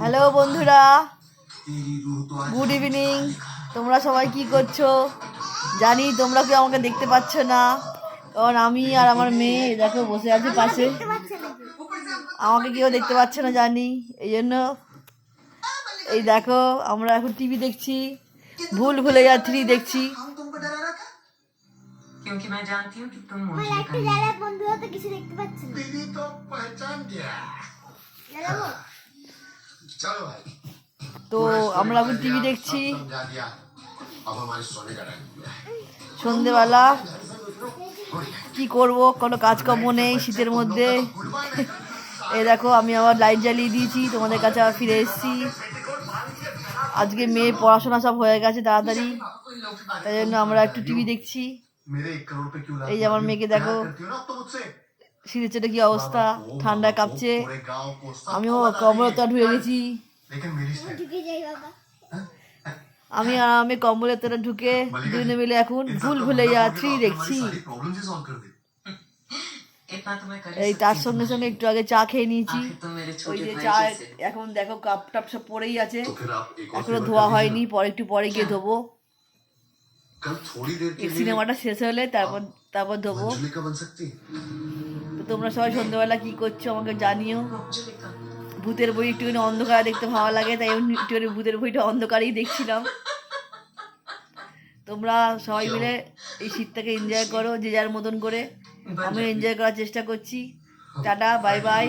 Hello বন্ধুরা, good evening. তোমরা সবাই কি করছো? জানি তোমরা কেউ আমাকে দেখতে পাচ্ছ না, কারণ আমি আর আমার মেয়ে দেখো বসে আছি পাশে। আমাকে কেউ দেখতে পাচ্ছে না জানি, এই জন্য এই দেখো আমরা এখন টিভি দেখছি, ভুল ভুলাইয়া 3 দেখছি। क्योंकि मैं जानती हूँ कि तुम मुझे বন্ধুরা তো কিছু দেখতে পাচ্ছে না। दीदी तो पहचान गया। चलो भाई, তো আমরা এখন টিভি দেখছি समझा दिया। अब हमारे सोने का टाइम हुआ है। সন্ধেবেলা। কি করব, কোনো কাজকর্ম নেই শীতের মধ্যে। এই দেখো আমি আবার লাইট জ্বালিয়ে দিয়েছি, তোমাদের কাছে আবার ফিরে এসেছি। আজকে মেয়ের পড়াশোনা সব হয়ে গেছে তাড়াতাড়ি, তাই জন্য আমরা একটু টিভি দেখছি। मेरे 1 करोड़ पे क्यों এই যে আমার মেয়েকে দেখো, करती हो ना अब तो मुझसे। শীতের চোটে কি অবস্থা, ঠান্ডায় কাঁপছে। पूरे गांव को सब আমিও কম্বলের ঢুকে গেছি। लेकिन मेरी स्टाइल ঢুকে যাই বাবা। আমি আরামে কম্বলের তলা ঢুকে দুজনে মিলে এখন ভুল ভুলাইয়া 3 দেখছি। प्रॉब्लम से सॉल्व कर दे। इतना तो मैं कर এই তার সঙ্গে সঙ্গে একটু আগে চা খেয়ে নিয়েছি। आखिर तुम मेरे ওই छोटे যে भाई চা जैसे এখন দেখো কাপ টাপ সব পড়েই আছে, तो फिर आप एक और এখনো favor ধোয়া कर হয়নি, दीजिए পরে একটু পরে গিয়ে ধোবো। ना। कल थोड़ी देर के এই लिए সিনেমাটা শেষ হলে তারপর ধোবো। मंजुलिका बन सकती है। তো তোমরা সবাই সন্ধ্যাবেলা কি করছো আমাকে জানিও। मंजुलिका ভূতের বই একটুখানি অন্ধকারে দেখতে ভালো লাগে, তাই আমি একটুখানি ভূতের বইটা অন্ধকারেই দেখছিলাম। তোমরা সবাই মিলে এই শীতটাকে এনজয় করো যে যার মতন করে। আমি এনজয় করার চেষ্টা করছি। Tata, bye bye.